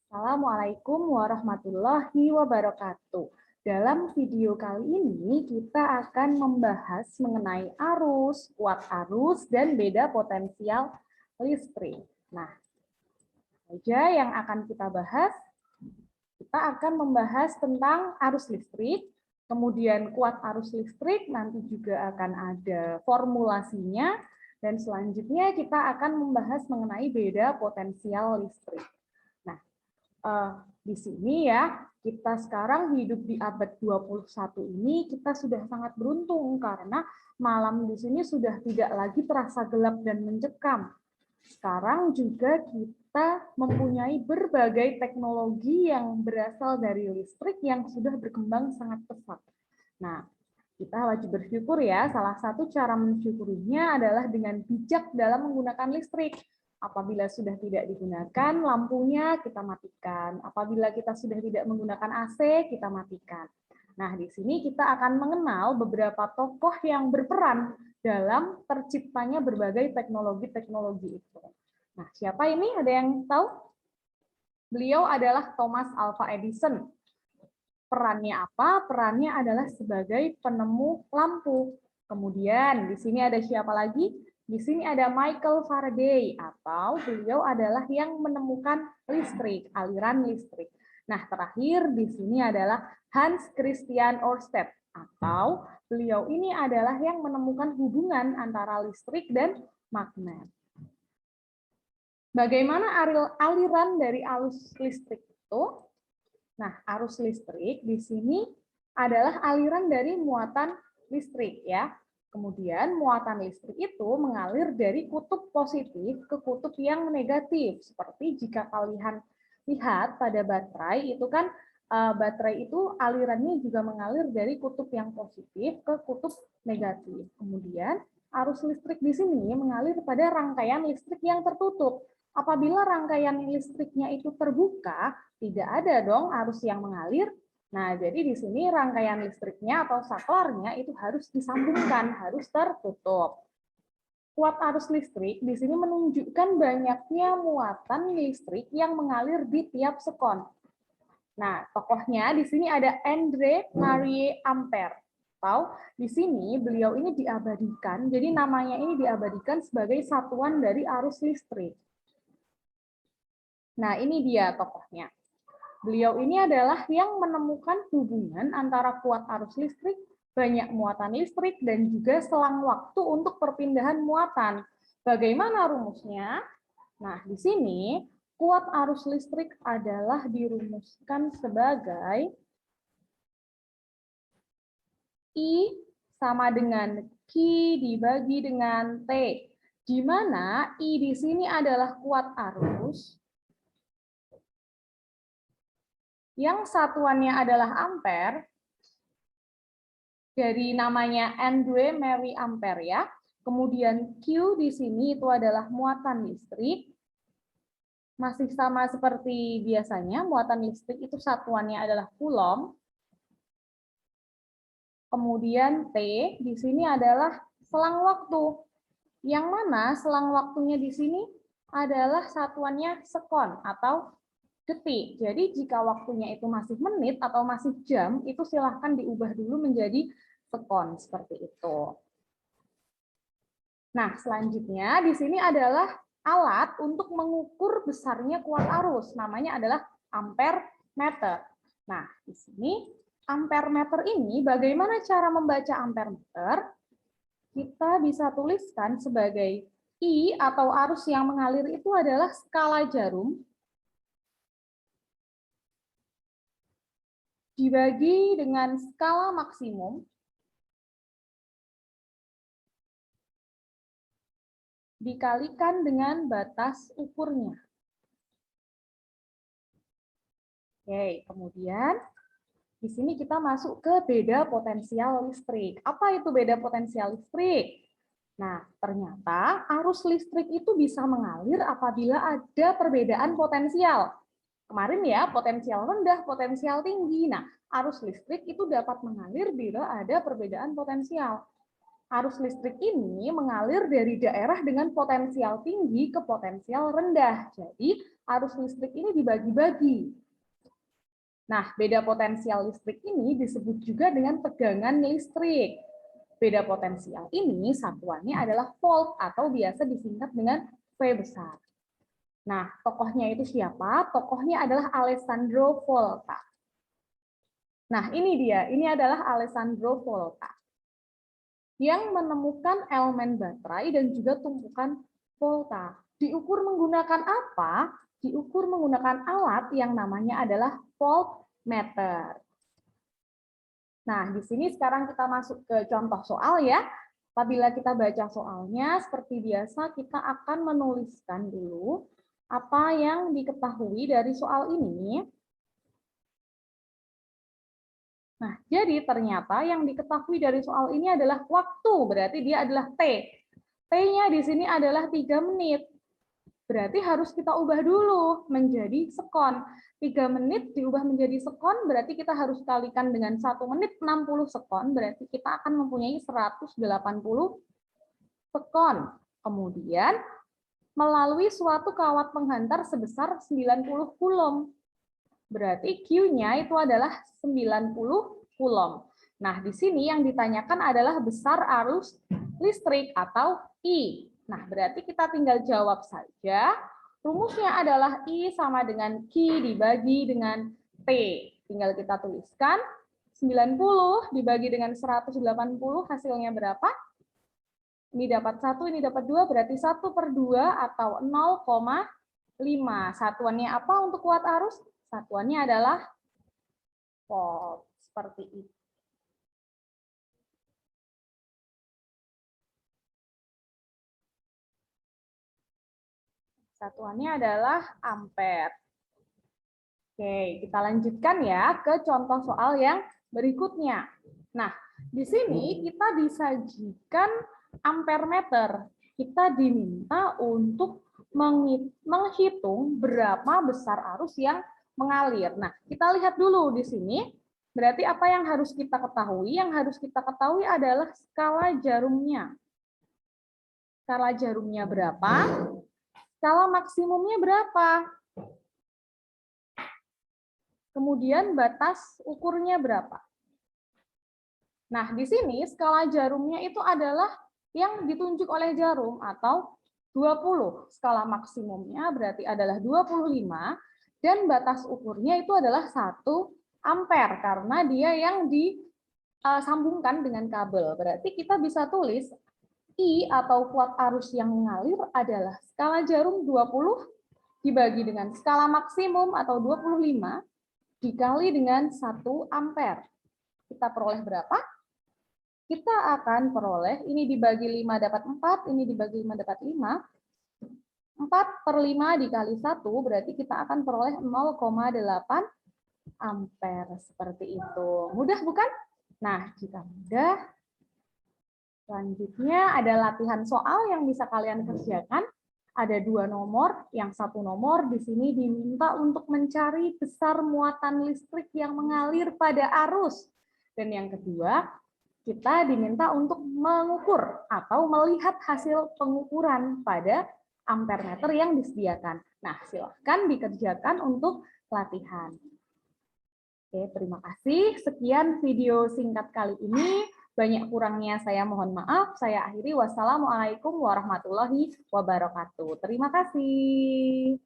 Assalamualaikum warahmatullahi wabarakatuh. Dalam video kali ini kita akan membahas mengenai arus, kuat arus, dan beda potensial listrik. Nah, saja yang akan kita bahas, kita akan membahas tentang arus listrik, kemudian kuat arus listrik, nanti juga akan ada formulasinya, dan selanjutnya kita akan membahas mengenai beda potensial listrik. Di sini ya, kita sekarang hidup di abad 21 ini, kita sudah sangat beruntung karena malam di sini sudah tidak lagi terasa gelap dan mencekam. Sekarang juga kita mempunyai berbagai teknologi yang berasal dari listrik yang sudah berkembang sangat pesat. Nah, kita wajib bersyukur ya, salah satu cara mensyukurinya adalah dengan bijak dalam menggunakan listrik. Apabila sudah tidak digunakan, lampunya kita matikan. Apabila kita sudah tidak menggunakan AC, kita matikan. Nah, di sini kita akan mengenal beberapa tokoh yang berperan dalam terciptanya berbagai teknologi-teknologi itu. Nah, siapa ini? Ada yang tahu? Beliau adalah Thomas Alva Edison. Perannya apa? Perannya adalah sebagai penemu lampu. Kemudian di sini ada siapa lagi? Di sini ada Michael Faraday, atau beliau adalah yang menemukan listrik, aliran listrik. Nah, terakhir di sini adalah Hans Christian Ørsted, atau beliau ini adalah yang menemukan hubungan antara listrik dan magnet. Bagaimana aliran dari arus listrik itu? Nah, arus listrik di sini adalah aliran dari muatan listrik ya. Kemudian muatan listrik itu mengalir dari kutub positif ke kutub yang negatif. Seperti jika kalian lihat pada baterai itu kan baterai itu alirannya juga mengalir dari kutub yang positif ke kutub negatif. Kemudian arus listrik di sini mengalir pada rangkaian listrik yang tertutup. Apabila rangkaian listriknya itu terbuka, tidak ada dong arus yang mengalir. Nah, jadi di sini rangkaian listriknya atau saklarnya itu harus disambungkan, harus tertutup. Kuat arus listrik di sini menunjukkan banyaknya muatan listrik yang mengalir di tiap sekon. Nah, tokohnya di sini ada André Marie Ampère. Atau di sini beliau ini diabadikan, jadi namanya ini diabadikan sebagai satuan dari arus listrik. Nah, ini dia tokohnya. Beliau ini adalah yang menemukan hubungan antara kuat arus listrik, banyak muatan listrik, dan juga selang waktu untuk perpindahan muatan. Bagaimana rumusnya? Nah, di sini kuat arus listrik adalah dirumuskan sebagai I sama dengan Q dibagi dengan T, di mana I di sini adalah kuat arus, yang satuannya adalah ampere, dari namanya André Marie Ampère ya. Kemudian Q di sini itu adalah muatan listrik. Masih sama seperti biasanya, muatan listrik itu satuannya adalah coulomb. Kemudian T di sini adalah selang waktu. Yang mana selang waktunya di sini adalah satuannya sekon atau detik. Jadi jika waktunya itu masih menit atau masih jam, itu silahkan diubah dulu menjadi sekon seperti itu. Nah, selanjutnya di sini adalah alat untuk mengukur besarnya kuat arus. Namanya adalah ampere meter. Nah, di sini ampere meter ini bagaimana cara membaca ampere meter? Kita bisa tuliskan sebagai I atau arus yang mengalir itu adalah skala jarum dibagi dengan skala maksimum dikalikan dengan batas ukurnya. Oke, kemudian di sini kita masuk ke beda potensial listrik. Apa itu beda potensial listrik? Nah, ternyata arus listrik itu bisa mengalir apabila ada perbedaan potensial. Kemarin ya, potensial rendah, potensial tinggi. Nah, arus listrik itu dapat mengalir bila ada perbedaan potensial. Arus listrik ini mengalir dari daerah dengan potensial tinggi ke potensial rendah. Jadi, arus listrik ini dibagi-bagi. Nah, beda potensial listrik ini disebut juga dengan tegangan listrik. Beda potensial ini satuannya adalah volt atau biasa disingkat dengan V besar. Nah, tokohnya itu siapa? Tokohnya adalah Alessandro Volta. Nah, ini dia. Ini adalah Alessandro Volta yang menemukan elemen baterai dan juga tumpukan volta. Diukur menggunakan apa? Diukur menggunakan alat yang namanya adalah voltmeter. Nah, di sini sekarang kita masuk ke contoh soal ya. Apabila kita baca soalnya, seperti biasa kita akan menuliskan dulu apa yang diketahui dari soal ini. Nah, jadi ternyata yang diketahui dari soal ini adalah waktu, berarti dia adalah T. T-nya di sini adalah 3 menit. Berarti harus kita ubah dulu menjadi sekon. 3 menit diubah menjadi sekon, berarti kita harus kalikan dengan 1 menit 60 sekon, berarti kita akan mempunyai 180 sekon. Kemudian, melalui suatu kawat penghantar sebesar 90 coulomb. Berarti Q-nya itu adalah 90 coulomb. Nah, di sini yang ditanyakan adalah besar arus listrik atau I. Nah, berarti kita tinggal jawab saja. Rumusnya adalah I sama dengan Q dibagi dengan T. Tinggal kita tuliskan 90 dibagi dengan 180 hasilnya berapa? Ini dapat 1, ini dapat 2, berarti 1/2 atau 0,5. Satuannya apa untuk kuat arus? Satuannya adalah volt, seperti itu. Satuannya adalah ampere. Oke, kita lanjutkan ya ke contoh soal yang berikutnya. Nah, di sini kita disajikan ampere meter. Kita diminta untuk menghitung berapa besar arus yang mengalir. Nah, kita lihat dulu di sini. Berarti apa yang harus kita ketahui? Yang harus kita ketahui adalah skala jarumnya. Skala jarumnya berapa? Skala maksimumnya berapa? Kemudian batas ukurnya berapa? Nah, di sini skala jarumnya itu adalah yang ditunjuk oleh jarum atau 20. Skala maksimumnya berarti adalah 25 dan batas ukurnya itu adalah 1 ampere karena dia yang disambungkan dengan kabel. Berarti kita bisa tulis I atau kuat arus yang mengalir adalah skala jarum 20 dibagi dengan skala maksimum atau 25 dikali dengan 1 ampere. Kita peroleh berapa? Kita akan peroleh, ini dibagi 5 dapat 4, ini dibagi 5 dapat 5. 4/5 dikali 1, berarti kita akan peroleh 0,8 ampere. Seperti itu. Mudah bukan? Nah, jika mudah, selanjutnya ada latihan soal yang bisa kalian kerjakan. Ada 2 nomor, yang 1 nomor di sini diminta untuk mencari besar muatan listrik yang mengalir pada arus. Dan yang kedua, kita diminta untuk mengukur atau melihat hasil pengukuran pada ampere meter yang disediakan. Nah, silakan dikerjakan untuk latihan. Oke, terima kasih. Sekian video singkat kali ini. Banyak kurangnya saya mohon maaf. Saya akhiri. Wassalamualaikum warahmatullahi wabarakatuh. Terima kasih.